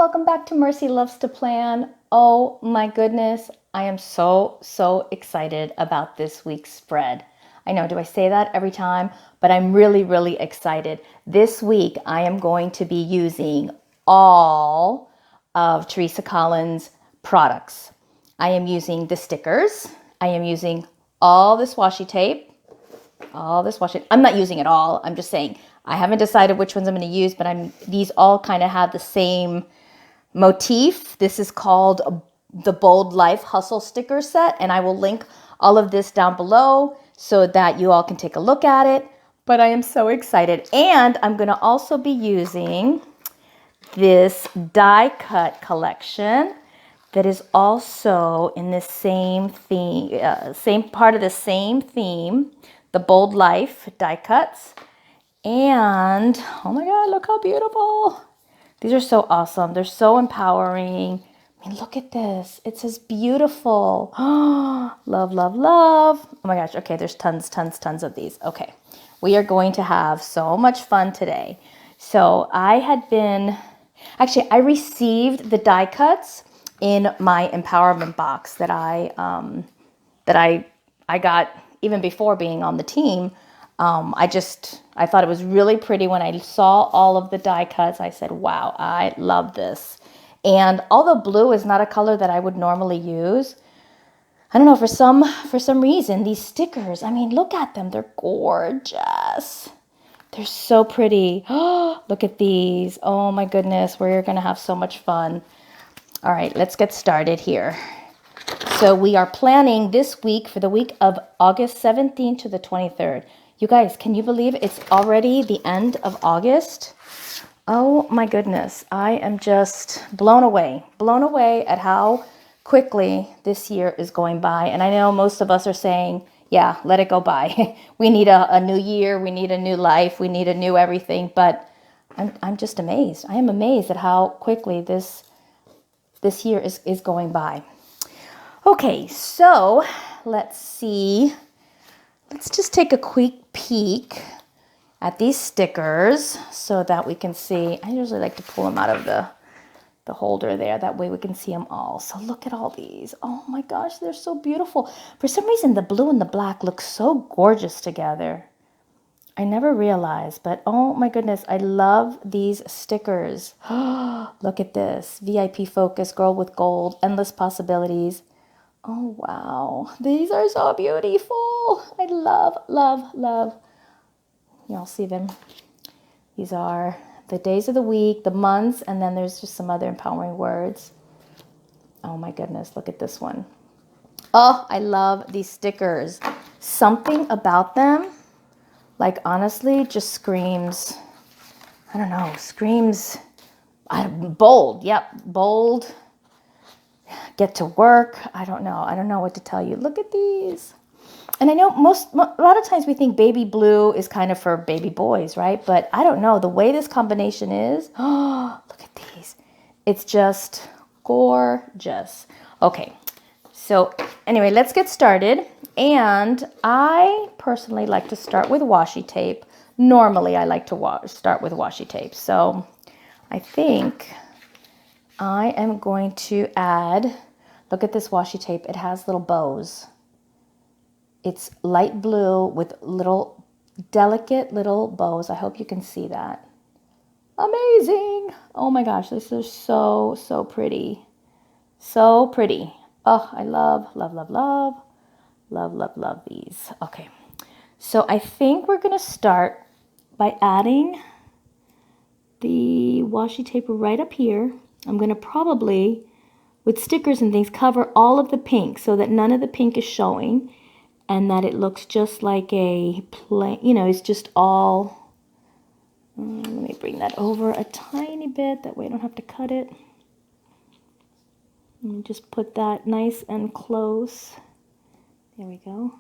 welcome back to Mercy Loves to Plan. Oh my goodness, I am so excited about this week's spread. I know, do I say that every time? But I'm really excited. This week, I am going to be using all of Teresa Collins' products. I am using the stickers. I am using all this washi tape. I'm not using it all. I'm just saying I haven't decided which ones I'm going to use, but these all kind of have the same motif. This is called the Bold Life Hustle sticker set, and I will link all of this down below so that you all can take a look at it. But I am so excited, and I'm going to also be using this die cut collection that is also in the same theme, same part of the same theme, the Bold Life die cuts. And oh my God, look how beautiful. These are so awesome. They're so empowering. I mean, look at this. It says beautiful. Love. Oh my gosh. Okay, there's tons of these. Okay, we are going to have so much fun today. So I received the die cuts in my empowerment box that I got even before being on the team. I thought it was really pretty when I saw all of the die cuts. I said, wow, I love this. And although blue is not a color that I would normally use, I don't know, for some reason, these stickers, I mean, look at them. They're gorgeous. They're so pretty. Oh, look at these. Oh my goodness, we're going to have so much fun. All right, let's get started here. So we are planning this week for the week of August 17th to the 23rd. You guys, can you believe it's already the end of August? Oh my goodness, I am just blown away at how quickly this year is going by. And I know most of us are saying, yeah, let it go by. We need a new year, we need a new life, we need a new everything. But I'm just amazed. I am amazed at how quickly this year is going by. Okay, so let's see. Let's just take a quick peek at these stickers so that we can see. I usually like to pull them out of the holder there. That way we can see them all. So look at all these. Oh my gosh, they're so beautiful. For some reason, the blue and the black look so gorgeous together. I never realized, but oh my goodness, I love these stickers. Look at this. VIP Focus, Girl with Gold, Endless Possibilities. Oh, wow. These are so beautiful. I love. Y'all see them? These are the days of the week, the months, and then there's just some other empowering words. Oh, my goodness. Look at this one. Oh, I love these stickers. Something about them, like, honestly, just screams, I don't know, screams bold. Yep, bold. Get to work. I don't know what to tell you. Look at these. And I know a lot of times we think baby blue is kind of for baby boys, right? But I don't know. The way this combination is, oh, look at these. It's just gorgeous. Okay, so anyway, let's get started. And I personally like to start with washi tape. Normally, I like to start with washi tape. So I think I am going to add, look at this washi tape. It has little bows. It's light blue with little, delicate little bows. I hope you can see that. Amazing. Oh my gosh, this is so pretty. So pretty. Oh, I love these. Okay, so I think we're going to start by adding the washi tape right up here. I'm going to probably, with stickers and things, cover all of the pink so that none of the pink is showing and that it looks just like a plain, you know, it's just all, let me bring that over a tiny bit, that way I don't have to cut it. Let me just put that nice and close. There we go.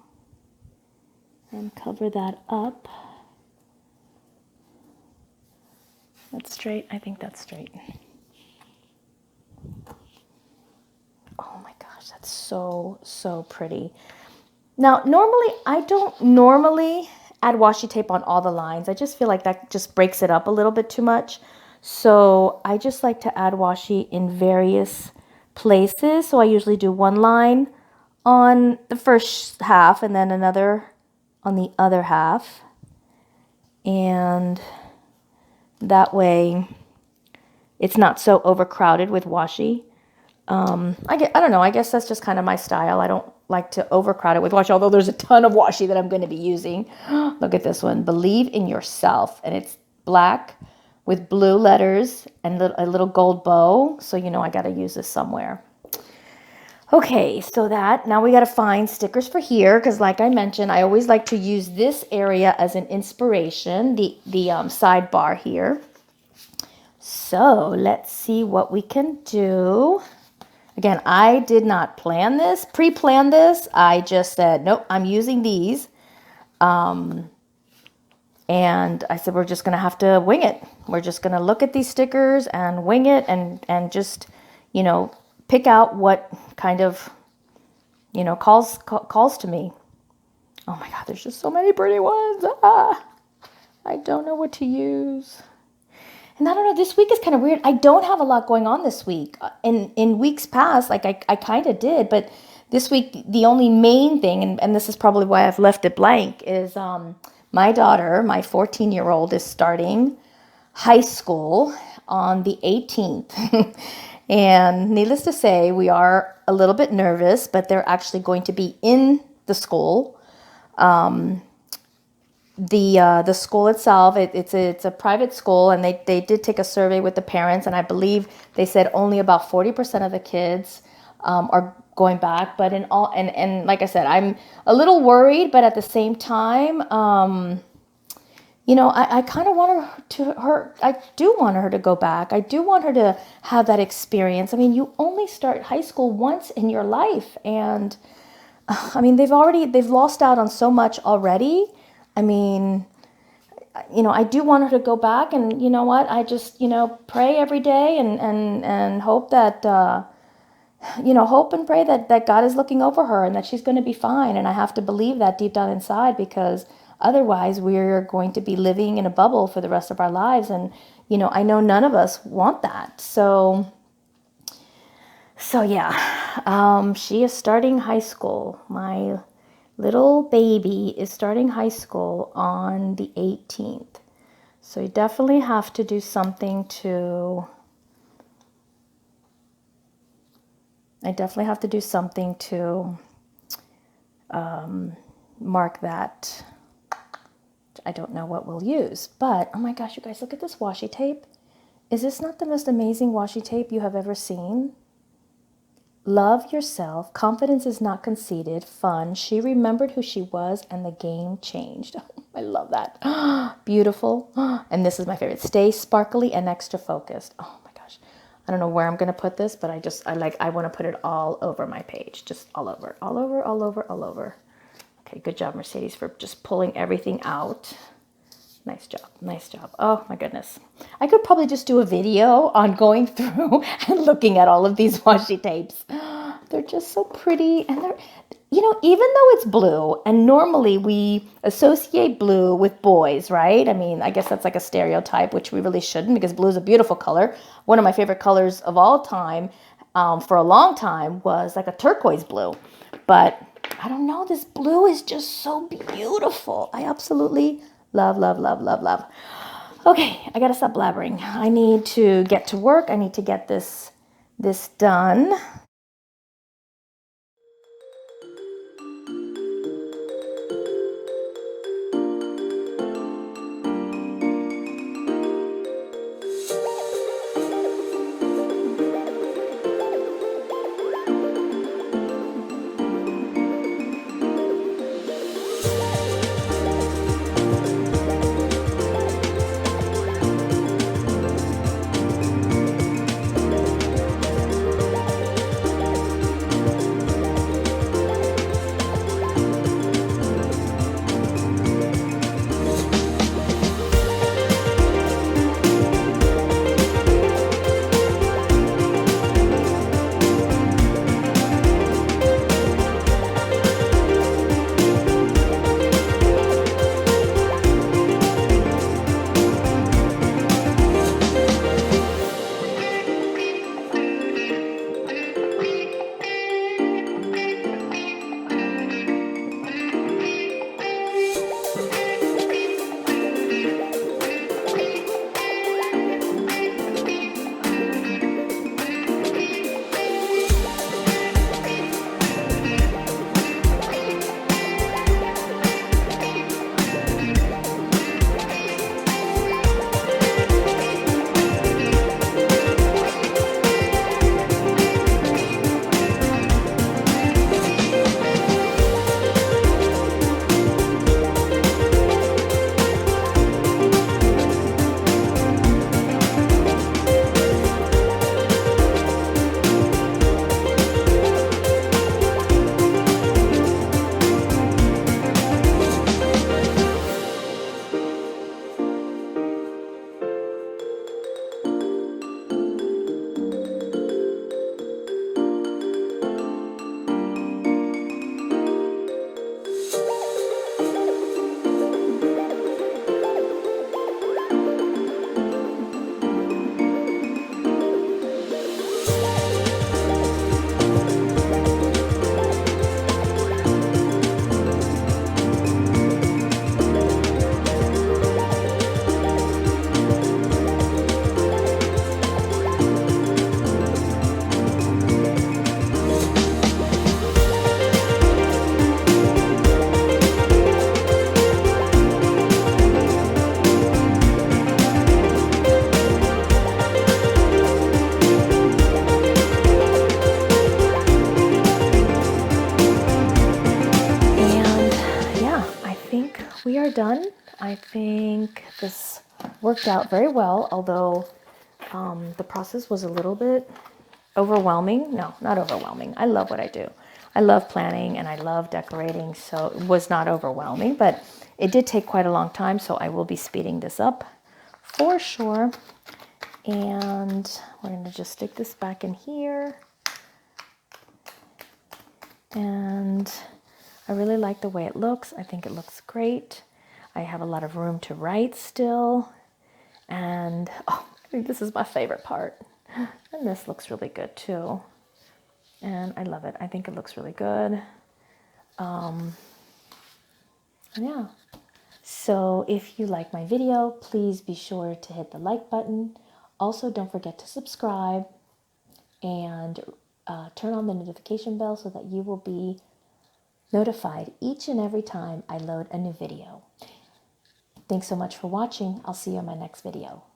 And cover that up. That's straight. I think that's straight. Oh my gosh, that's so pretty. Now, normally, I don't normally add washi tape on all the lines. I just feel like that just breaks it up a little bit too much. So I just like to add washi in various places. So I usually do one line on the first half and then another on the other half. And that way it's not so overcrowded with washi. I don't know. I guess that's just kind of my style. I don't like to overcrowd it with washi, although there's a ton of washi that I'm going to be using. Look at this one. Believe in yourself. And it's black with blue letters and a little gold bow. So, you know, I got to use this somewhere. Okay, so now we got to find stickers for here. Because like I mentioned, I always like to use this area as an inspiration, the sidebar here. So let's see what we can do. Again, I did not pre-plan this. I just said, nope, I'm using these. And I said, we're just going to have to wing it. We're just going to look at these stickers and wing it and just, you know, pick out what kind of, you know, calls to me. Oh my God, there's just so many pretty ones. I don't know what to use. And I don't know, this week is kind of weird. I don't have a lot going on this week. In weeks past, like I kind of did, but this week, the only main thing, and this is probably why I've left it blank, is my daughter, my 14-year-old, is starting high school on the 18th. And needless to say, we are a little bit nervous, but they're actually going to be in the school. The school itself, it's a private school, and they did take a survey with the parents, and I believe they said only about 40% of the kids are going back. But and like I said, I'm a little worried, but at the same time, you know, I kind of want I do want her to go back. I do want her to have that experience. I mean, you only start high school once in your life, and I mean, they've lost out on so much already. I mean, you know, I do want her to go back, and you know what? I just, you know, pray every day and hope that, you know, hope and pray that God is looking over her and that she's going to be fine. And I have to believe that deep down inside, because otherwise we're going to be living in a bubble for the rest of our lives. And, you know, I know none of us want that. So yeah, she is starting high school. My little baby is starting high school on the 18th. So you definitely have to do something to, mark that. I don't know what we'll use, but oh my gosh, you guys, look at this washi tape. Is this not the most amazing washi tape you have ever seen? Love yourself. Confidence is not conceited. Fun. She remembered who she was and the game changed. I love that. Beautiful. And this is my favorite. Stay sparkly and extra focused. Oh my gosh. I don't know where I'm going to put this, but I want to put it all over my page. Just all over, all over, all over, all over. Okay, good job, Mercedes, for just pulling everything out. Nice job. Nice job. Oh my goodness. I could probably just do a video on going through and looking at all of these washi tapes. They're just so pretty. And they're, you know, even though it's blue, and normally we associate blue with boys, right? I mean, I guess that's like a stereotype, which we really shouldn't, because blue is a beautiful color. One of my favorite colors of all time, for a long time, was like a turquoise blue. But I don't know, this blue is just so beautiful. I absolutely love, love, love, love, love. Okay, I gotta stop blabbering. I need to get to work. I need to get this done. we are done. I think this worked out very well, although the process was a little bit overwhelming. No, not overwhelming. I love what I do. I love planning and I love decorating, so it was not overwhelming, but it did take quite a long time, so I will be speeding this up for sure. And we're going to just stick this back in here. And I really like the way it looks. I think it looks great. I have a lot of room to write still. And oh, I think this is my favorite part. And this looks really good too. And I love it. I think it looks really good. And yeah. So if you like my video, please be sure to hit the like button. Also, don't forget to subscribe and turn on the notification bell so that you will be notified each and every time I load a new video. Thanks so much for watching. I'll see you in my next video.